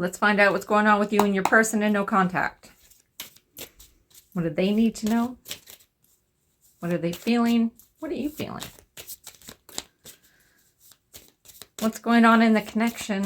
Let's find out what's going on with you and your person in no contact. What do they need to know? What are they feeling? What are you feeling? What's going on in the connection?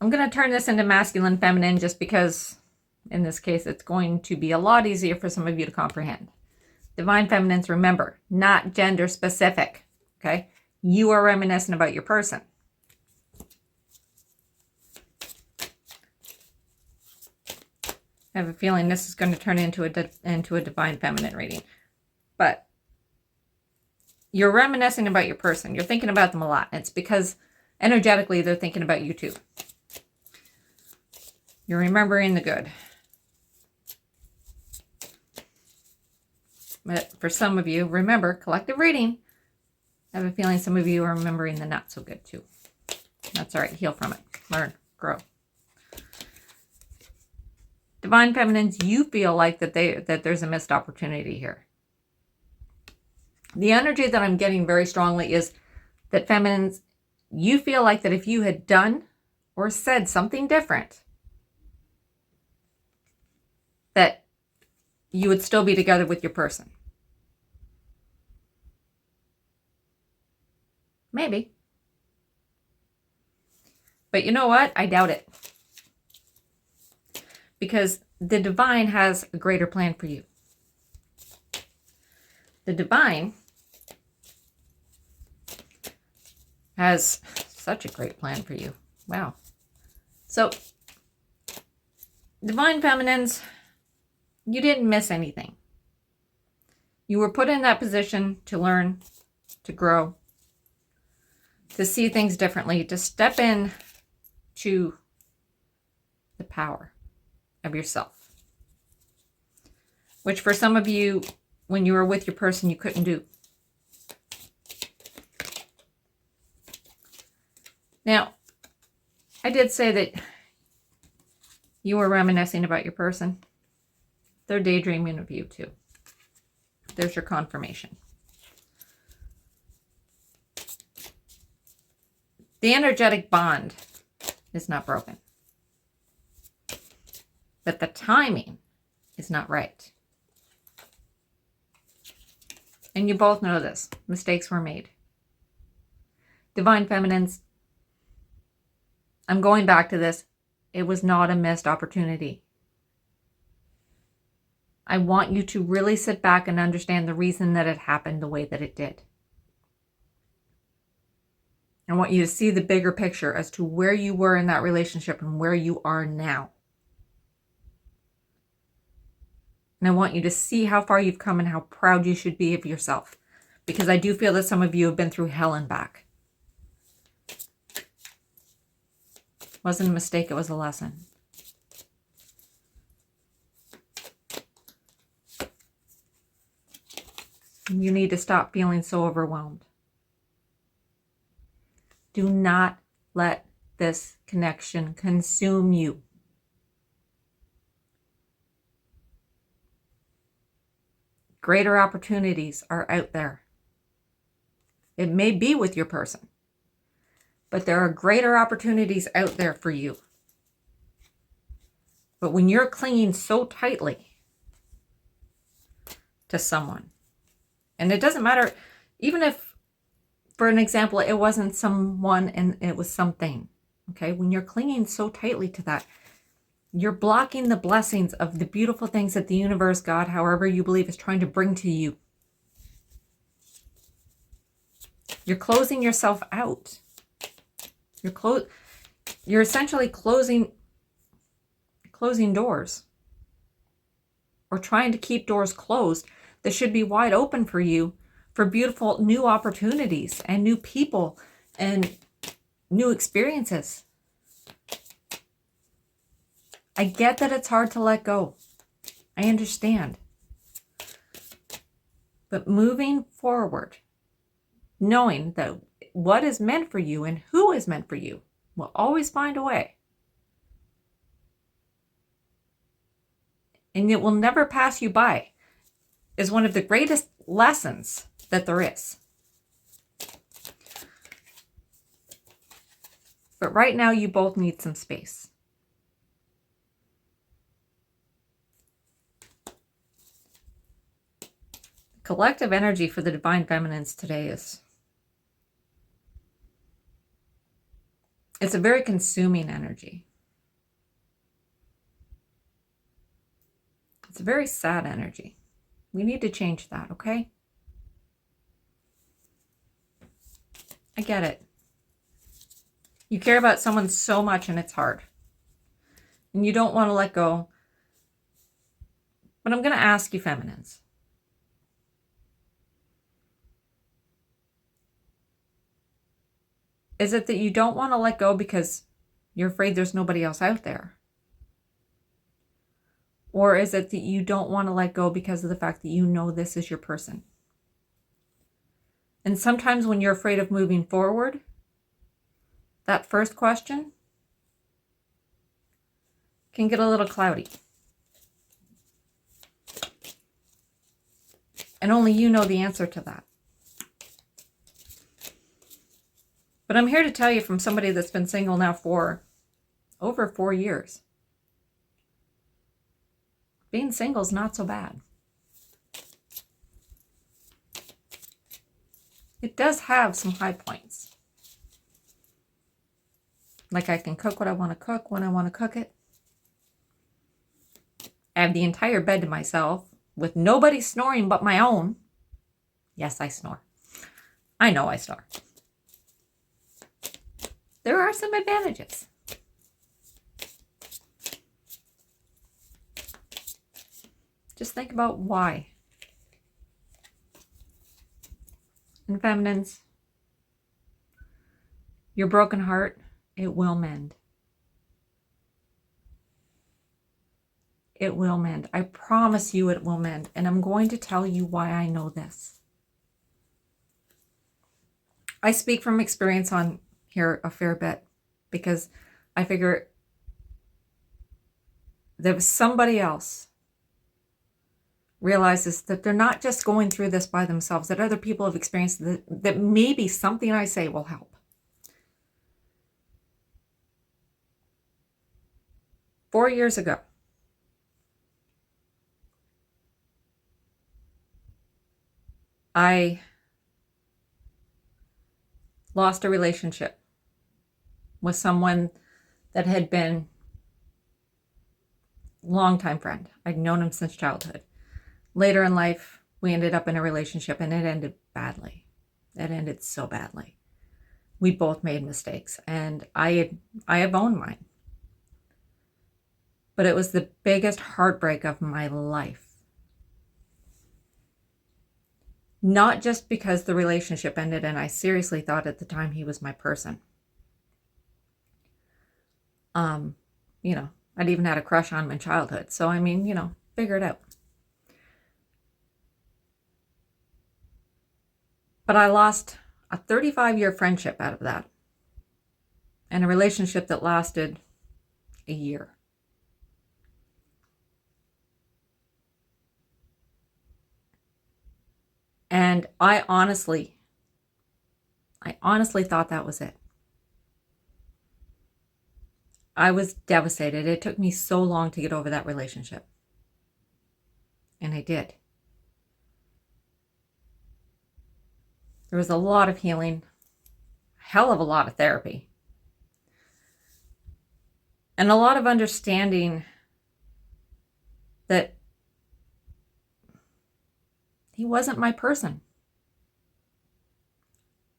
I'm going to turn this into masculine, feminine, just because in this case, it's going to be a lot easier for some of you to comprehend. Divine feminines, remember, not gender specific. Okay? You are reminiscent about your person. I have a feeling this is going to turn into a divine feminine reading. But you're reminiscing about your person. You're thinking about them a lot. It's because energetically they're thinking about you too. You're remembering the good. But for some of you, remember, collective reading. I have a feeling some of you are remembering the not so good too. That's all right. Heal from it. Learn. Grow. Divine feminines, you feel like that there's a missed opportunity here. The energy that I'm getting very strongly is that feminines, you feel like that if you had done or said something different, that you would still be together with your person. Maybe. But you know what? I doubt it. Because the divine has a greater plan for you. The divine has such a great plan for you. Wow. So, divine feminines, you didn't miss anything. You were put in that position to learn, to grow, to see things differently, to step in to the power of yourself. Which for some of you, when you were with your person, you couldn't do. Now, I did say that you were reminiscing about your person. They're daydreaming of you too. There's your confirmation. The energetic bond is not broken. But the timing is not right. And you both know this. Mistakes were made. Divine feminines, I'm going back to this. It was not a missed opportunity. I want you to really sit back and understand the reason that it happened the way that it did. I want you to see the bigger picture as to where you were in that relationship and where you are now. And I want you to see how far you've come and how proud you should be of yourself. Because I do feel that some of you have been through hell and back. It wasn't a mistake, it was a lesson. You need to stop feeling so overwhelmed. Do not let this connection consume you. Greater opportunities are out there. It may be with your person, but there are greater opportunities out there for you. But when you're clinging so tightly to someone, and it doesn't matter, even if, for an example, it wasn't someone and it was something, okay? When you're clinging so tightly to that, you're blocking the blessings of the beautiful things that the universe, God, however you believe, is trying to bring to you. You're closing yourself out. You're essentially closing doors, or trying to keep doors closed that should be wide open for you for beautiful new opportunities and new people and new experiences. I get that it's hard to let go. I understand. But moving forward, knowing that what is meant for you and who is meant for you will always find a way. And it will never pass you by is one of the greatest lessons that there is. But right now, you both need some space. Collective energy for the Divine Feminines today is, it's a very consuming energy. It's a very sad energy. We need to change that, okay? I get it. You care about someone so much and it's hard. And you don't want to let go. But I'm going to ask you, feminines. Is it that you don't want to let go because you're afraid there's nobody else out there? Or is it that you don't want to let go because of the fact that you know this is your person? And sometimes when you're afraid of moving forward, that first question can get a little cloudy. And only you know the answer to that. But I'm here to tell you from somebody that's been single now for over 4 years. Being single is not so bad. It does have some high points. Like I can cook what I want to cook when I want to cook it. I have the entire bed to myself with nobody snoring but my own. Yes, I snore. I know I snore. There are some advantages. Just think about why. And feminines, your broken heart, it will mend. It will mend. I promise you it will mend. And I'm going to tell you why I know this. I speak from experience on here a fair bit because I figure that if somebody else realizes that they're not just going through this by themselves, that other people have experienced that maybe something I say will help. 4 years ago, I lost a relationship with someone that had been a longtime friend. I'd known him since childhood. Later in life, we ended up in a relationship and it ended badly. It ended so badly. We both made mistakes and I have owned mine. But it was the biggest heartbreak of my life. Not just because the relationship ended and I seriously thought at the time he was my person. I'd even had a crush on him in childhood. So, figure it out. But I lost a 35-year friendship out of that. And a relationship that lasted a year. And I honestly thought that was it. I was devastated. It took me so long to get over that relationship. And I did. There was a lot of healing, a hell of a lot of therapy, and a lot of understanding that he wasn't my person.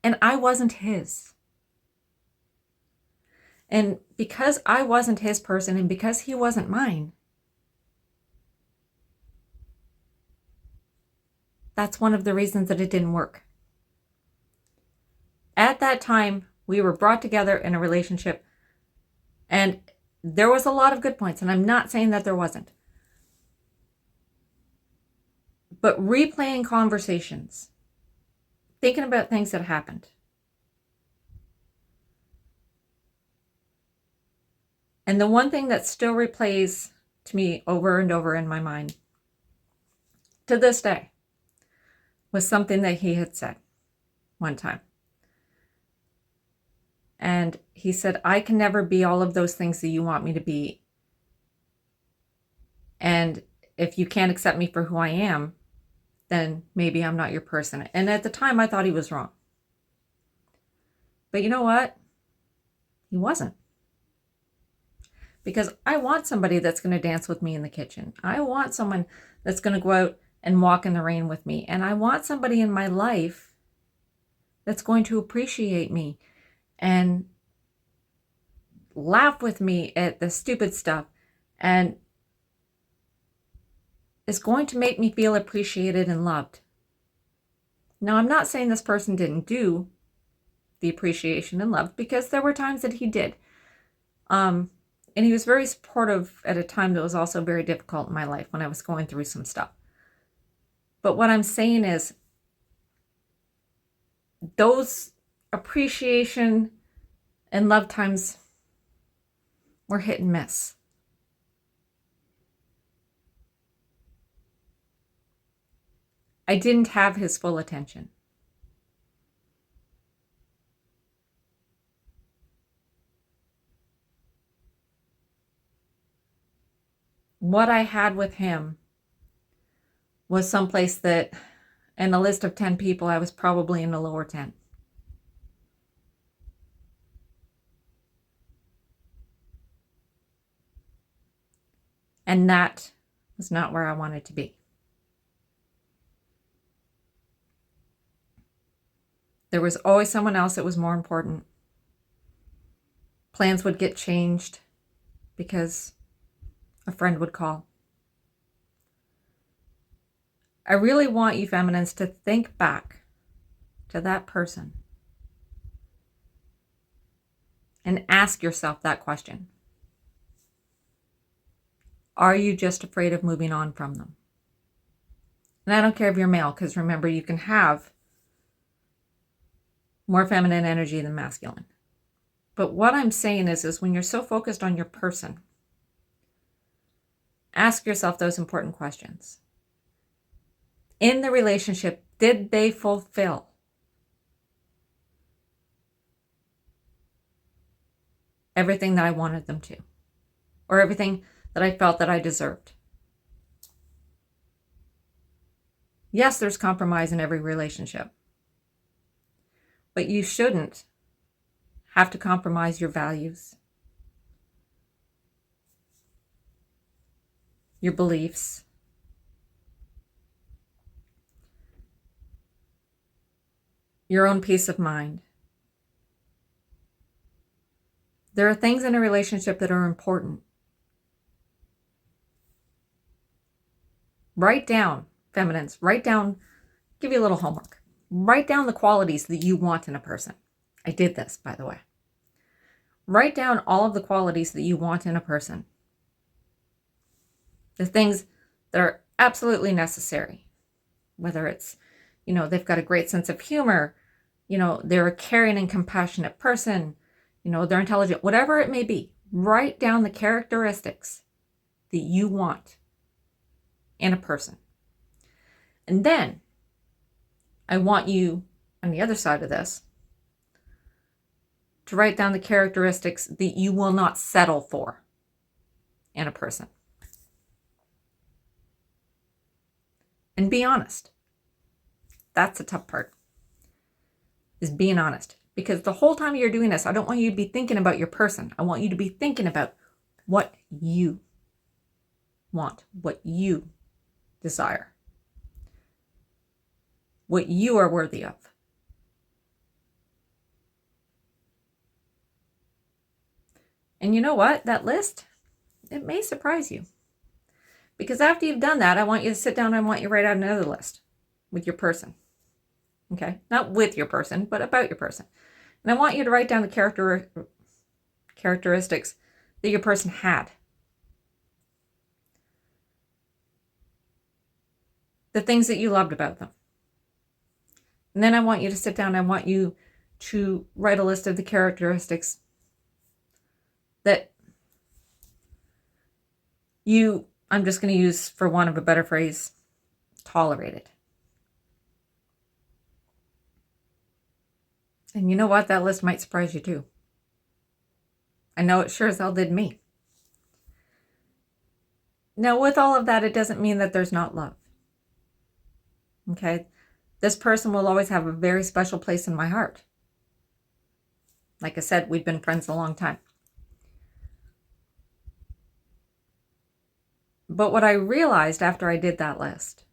And I wasn't his. And because I wasn't his person and because he wasn't mine, that's one of the reasons that it didn't work. At that time, we were brought together in a relationship and there was a lot of good points, and I'm not saying that there wasn't. But replaying conversations, thinking about things that happened, and the one thing that still replays to me over and over in my mind to this day was something that he had said one time. And he said, I can never be all of those things that you want me to be. And if you can't accept me for who I am, then maybe I'm not your person. And at the time, I thought he was wrong. But you know what? He wasn't. Because I want somebody that's going to dance with me in the kitchen. I want someone that's going to go out and walk in the rain with me. And I want somebody in my life that's going to appreciate me and laugh with me at the stupid stuff and is going to make me feel appreciated and loved. Now, I'm not saying this person didn't do the appreciation and love, because there were times that he did. And he was very supportive at a time that was also very difficult in my life when I was going through some stuff. But what I'm saying is, those appreciation and love times were hit and miss. I didn't have his full attention. What I had with him was someplace that, in a list of 10 people, I was probably in the lower 10. And that was not where I wanted to be. There was always someone else that was more important. Plans would get changed because a friend would call. I really want you feminines to think back to that person and ask yourself that question. Are you just afraid of moving on from them? And I don't care if you're male, because remember, you can have more feminine energy than masculine. But what I'm saying is when you're so focused on your person, ask yourself those important questions. In the relationship, did they fulfill everything that I wanted them to, or everything that I felt that I deserved? Yes, there's compromise in every relationship, but you shouldn't have to compromise your values, your beliefs, your own peace of mind. There are things in a relationship that are important. Write down, feminines, give you a little homework. Write down the qualities that you want in a person. I did this, by the way. Write down all of the qualities that you want in a person. The things that are absolutely necessary. Whether it's, they've got a great sense of humor, they're a caring and compassionate person, they're intelligent, whatever it may be. Write down the characteristics that you want in a person. And then I want you, on the other side of this, to write down the characteristics that you will not settle for in a person. And be honest. That's the tough part, is being honest. Because the whole time you're doing this, I don't want you to be thinking about your person. I want you to be thinking about what you want, what you desire, what you are worthy of. And you know what? That list, it may surprise you. Because after you've done that, I want you to sit down and I want you to write out another list with your person. Okay? Not with your person, but about your person. And I want you to write down the characteristics that your person had. The things that you loved about them. And then I want you to sit down and I want you to write a list of the characteristics that you, I'm just going to use, for want of a better phrase, tolerated. And you know what? That list might surprise you too. I know it sure as hell did me. Now, with all of that, it doesn't mean that there's not love. Okay? This person will always have a very special place in my heart. Like I said, we've been friends a long time. But what I realized after I did that list,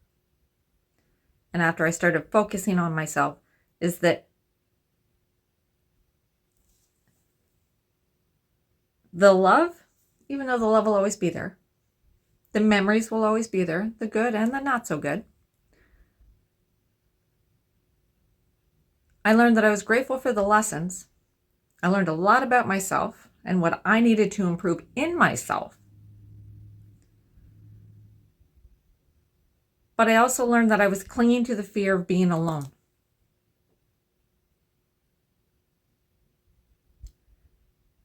and after I started focusing on myself, is that the love, even though the love will always be there, the memories will always be there, the good and the not so good, I learned that I was grateful for the lessons. I learned a lot about myself and what I needed to improve in myself. But I also learned that I was clinging to the fear of being alone.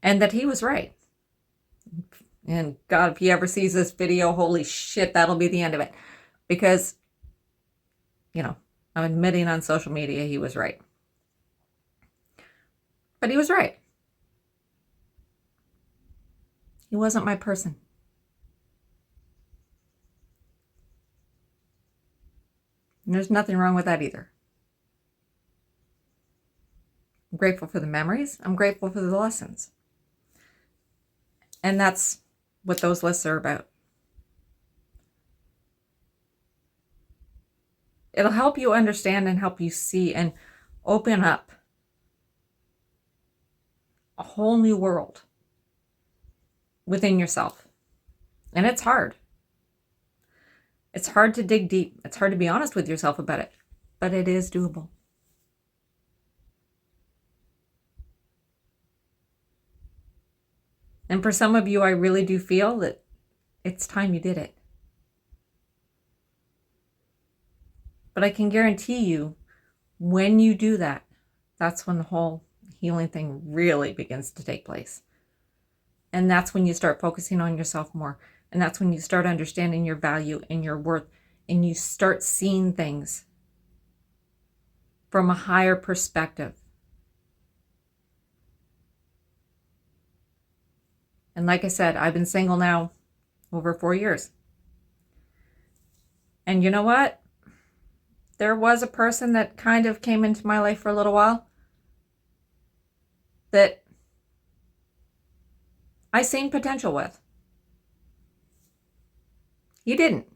And that he was right. And God, if he ever sees this video, holy shit, that'll be the end of it. Because, I'm admitting on social media he was right. But he was right. He wasn't my person. And there's nothing wrong with that either. I'm grateful for the memories. I'm grateful for the lessons. And that's what those lists are about. It'll help you understand and help you see and open up a whole new world within yourself. And it's hard. It's hard to dig deep. It's hard to be honest with yourself about it, but it is doable. And for some of you, I really do feel that it's time you did it. But I can guarantee you, when you do that, that's when the whole healing thing really begins to take place. And that's when you start focusing on yourself more. And that's when you start understanding your value and your worth. And you start seeing things from a higher perspective. And like I said, I've been single now over 4 years. And you know what? There was a person that kind of came into my life for a little while that I seen potential with. He didn't.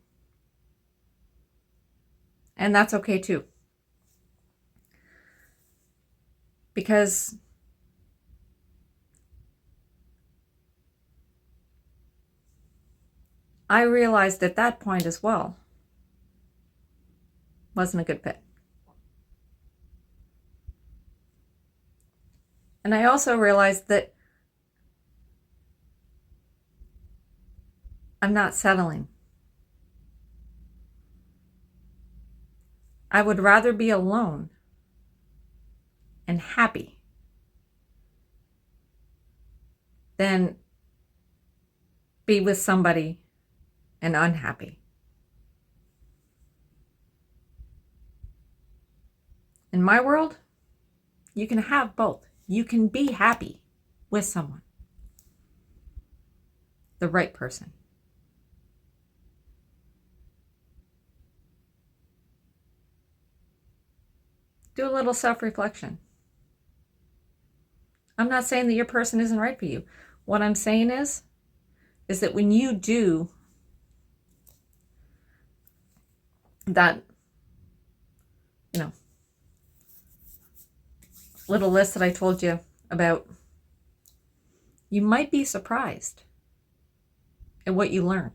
And that's okay too. Because I realized at that point as well, wasn't a good fit. And I also realized that I'm not settling. I would rather be alone and happy than be with somebody and unhappy. In my world, you can have both. You can be happy with someone, the right person. Do a little self-reflection. I'm not saying that your person isn't right for you. What I'm saying is that when you do that, little list that I told you about, you might be surprised at what you learn.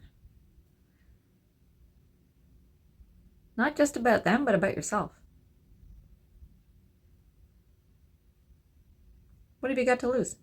Not just about them, but about yourself. What have you got to lose?